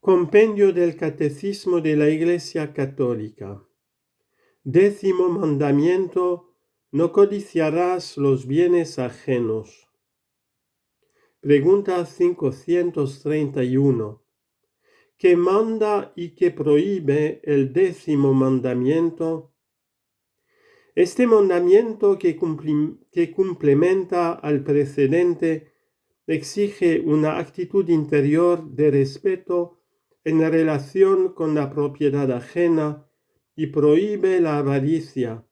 Compendio del Catecismo de la Iglesia Católica. 10º mandamiento: no codiciarás los bienes ajenos. Pregunta 531. ¿Qué manda y qué prohíbe el 10º mandamiento? Este mandamiento que complementa al precedente exige una actitud interior de respeto en relación con la propiedad ajena y prohíbe la avaricia,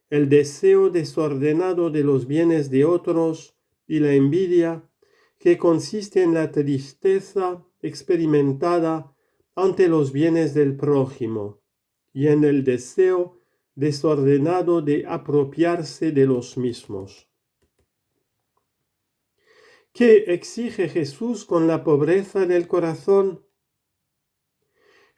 el deseo desordenado de los bienes de otros y la envidia, que consiste en la tristeza experimentada ante los bienes del prójimo y en el deseo desordenado de apropiarse de los mismos. ¿Qué exige Jesús con la pobreza del corazón?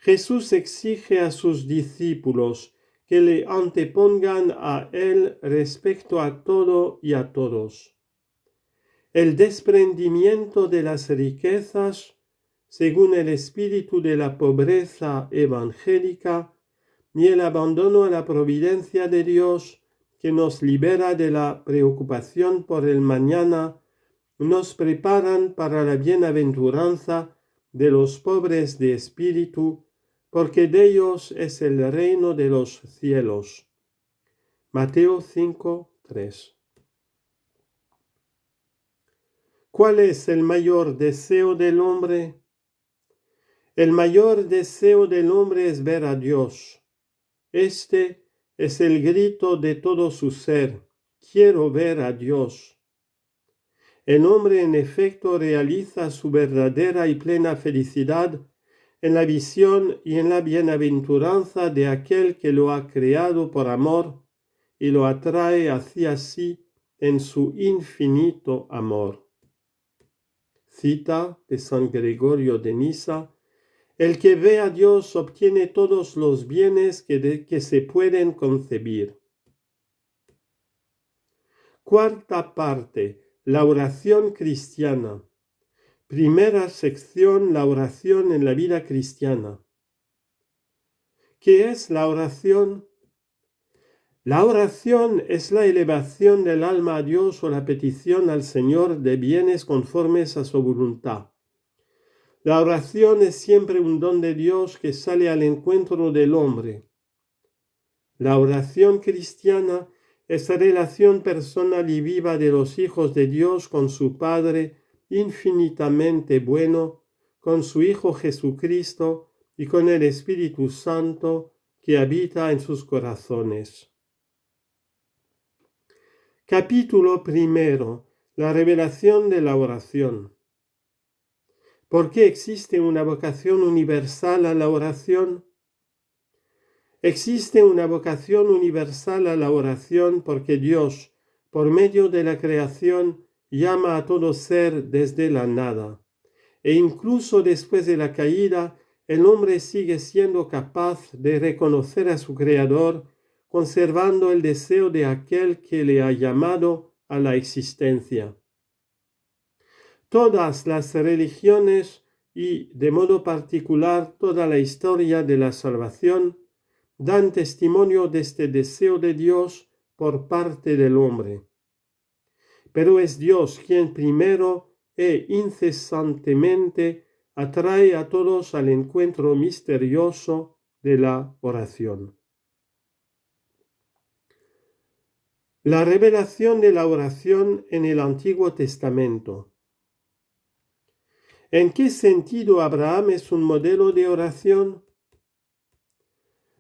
Jesús exige a sus discípulos que le antepongan a Él respecto a todo y a todos. El desprendimiento de las riquezas, según el espíritu de la pobreza evangélica, ni el abandono a la providencia de Dios, que nos libera de la preocupación por el mañana, nos preparan para la bienaventuranza de los pobres de espíritu, porque de ellos es el reino de los cielos. Mateo 5:3. ¿Cuál es el mayor deseo del hombre? El mayor deseo del hombre es ver a Dios. Este es el grito de todo su ser: quiero ver a Dios. El hombre en efecto realiza su verdadera y plena felicidad en la visión y en la bienaventuranza de aquel que lo ha creado por amor y lo atrae hacia sí en su infinito amor. Cita de San Gregorio de Nisa: el que ve a Dios obtiene todos los bienes que se pueden concebir. Cuarta parte: la oración cristiana. Primera sección: la oración en la vida cristiana. ¿Qué es la oración? La oración es la elevación del alma a Dios o la petición al Señor de bienes conformes a su voluntad. La oración es siempre un don de Dios que sale al encuentro del hombre. La oración cristiana es la relación personal y viva de los hijos de Dios con su Padre infinitamente bueno, con su Hijo Jesucristo y con el Espíritu Santo que habita en sus corazones. Capítulo primero: la revelación de la oración. ¿Por qué existe una vocación universal a la oración? Existe una vocación universal a la oración porque Dios, por medio de la creación, llama a todo ser desde la nada. E incluso después de la caída, el hombre sigue siendo capaz de reconocer a su Creador, conservando el deseo de aquel que le ha llamado a la existencia. Todas las religiones y, de modo particular, toda la historia de la salvación dan testimonio de este deseo de Dios por parte del hombre. Pero es Dios quien primero e incesantemente atrae a todos al encuentro misterioso de la oración. La revelación de la oración en el Antiguo Testamento. ¿En qué sentido Abraham es un modelo de oración?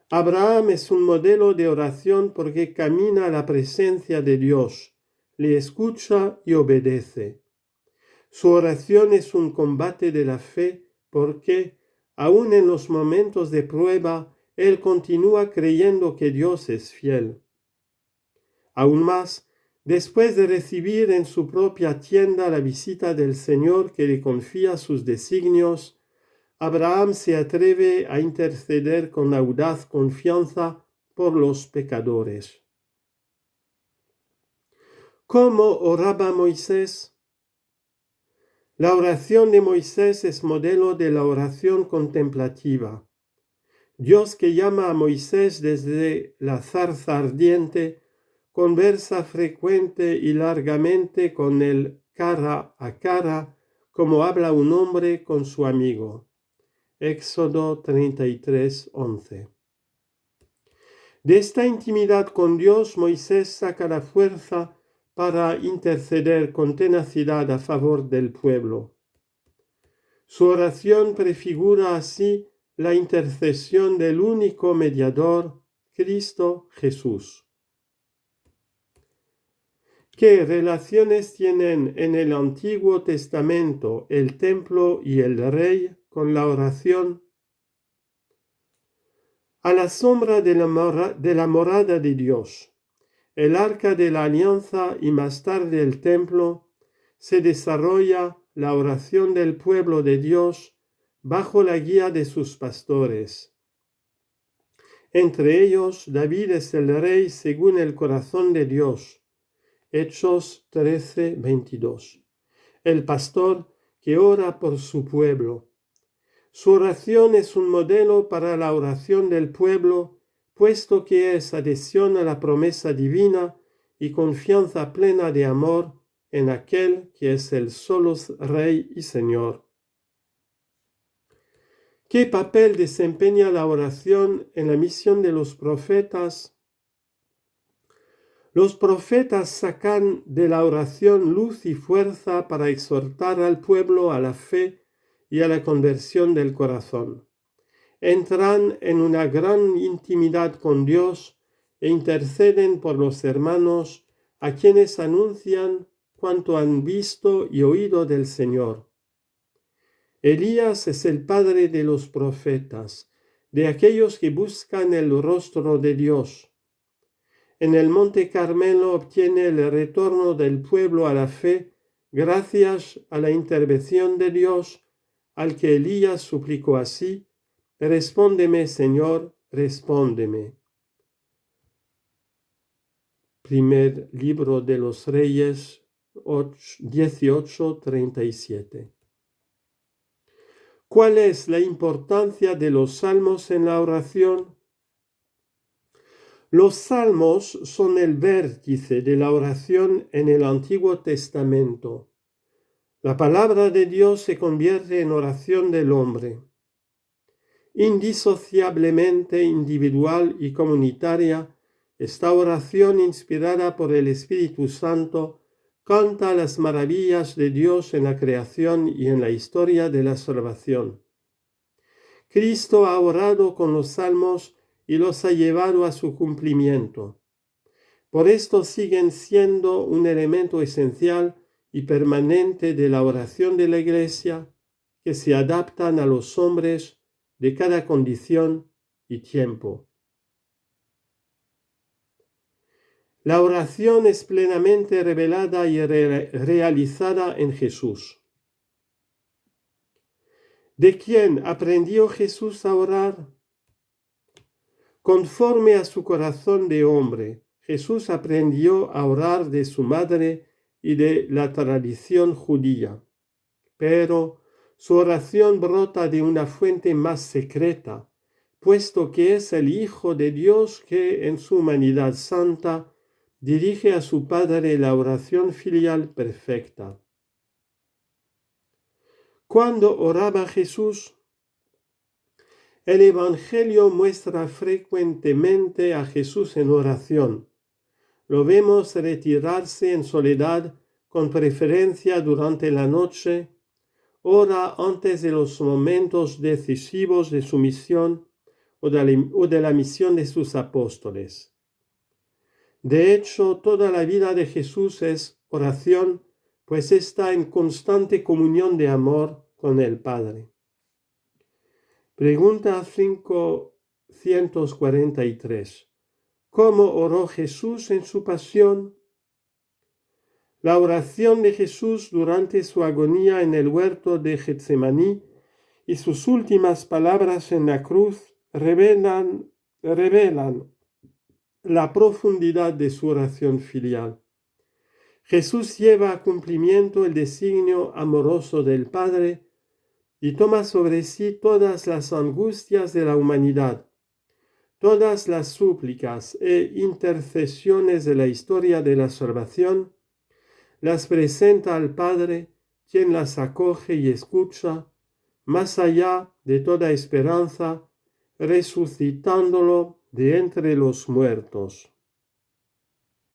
Abraham es un modelo de oración porque camina a la presencia de Dios, le escucha y obedece. Su oración es un combate de la fe porque, aun en los momentos de prueba, él continúa creyendo que Dios es fiel. Aún más, después de recibir en su propia tienda la visita del Señor que le confía sus designios, Abraham se atreve a interceder con audaz confianza por los pecadores. ¿Cómo oraba Moisés? La oración de Moisés es modelo de la oración contemplativa. Dios, que llama a Moisés desde la zarza ardiente, conversa frecuente y largamente con él cara a cara, como habla un hombre con su amigo. Éxodo 33:11. De esta intimidad con Dios, Moisés saca la fuerza para interceder con tenacidad a favor del pueblo. Su oración prefigura así la intercesión del único mediador, Cristo Jesús. ¿Qué relaciones tienen en el Antiguo Testamento el templo y el rey con la oración? A la sombra de la morada de Dios, el arca de la alianza y más tarde el templo, se desarrolla la oración del pueblo de Dios bajo la guía de sus pastores. Entre ellos, David es el rey según el corazón de Dios. Hechos 13:22. El pastor que ora por su pueblo. Su oración es un modelo para la oración del pueblo, puesto que es adhesión a la promesa divina y confianza plena de amor en aquel que es el solo Rey y Señor. ¿Qué papel desempeña la oración en la misión de los profetas? Los profetas sacan de la oración luz y fuerza para exhortar al pueblo a la fe y a la conversión del corazón. Entran en una gran intimidad con Dios e interceden por los hermanos a quienes anuncian cuanto han visto y oído del Señor. Elías es el padre de los profetas, de aquellos que buscan el rostro de Dios. En el Monte Carmelo obtiene el retorno del pueblo a la fe gracias a la intervención de Dios, al que Elías suplicó así: Respóndeme, Señor, respóndeme. Primer libro de los Reyes 18:37. ¿Cuál es la importancia de los salmos en la oración? Los salmos son el vértice de la oración en el Antiguo Testamento. La palabra de Dios se convierte en oración del hombre. Indisociablemente individual y comunitaria, esta oración inspirada por el Espíritu Santo canta las maravillas de Dios en la creación y en la historia de la salvación. Cristo ha orado con los salmos y los ha llevado a su cumplimiento. Por esto siguen siendo un elemento esencial y permanente de la oración de la Iglesia, que se adaptan a los hombres de cada condición y tiempo. La oración es plenamente revelada y realizada en Jesús. ¿De quién aprendió Jesús a orar? Conforme a su corazón de hombre, Jesús aprendió a orar de su madre y de la tradición judía. Pero su oración brota de una fuente más secreta, puesto que es el Hijo de Dios que en su humanidad santa dirige a su Padre la oración filial perfecta. ¿Cuándo oraba Jesús? El Evangelio muestra frecuentemente a Jesús en oración. Lo vemos retirarse en soledad, con preferencia durante la noche, ora antes de los momentos decisivos de su misión o de la misión de sus apóstoles. De hecho, toda la vida de Jesús es oración, pues está en constante comunión de amor con el Padre. Pregunta 543. ¿Cómo oró Jesús en su pasión? La oración de Jesús durante su agonía en el huerto de Getsemaní y sus últimas palabras en la cruz revelan la profundidad de su oración filial. Jesús lleva a cumplimiento el designio amoroso del Padre y toma sobre sí todas las angustias de la humanidad, todas las súplicas e intercesiones de la historia de la salvación, las presenta al Padre, quien las acoge y escucha, más allá de toda esperanza, resucitándolo de entre los muertos.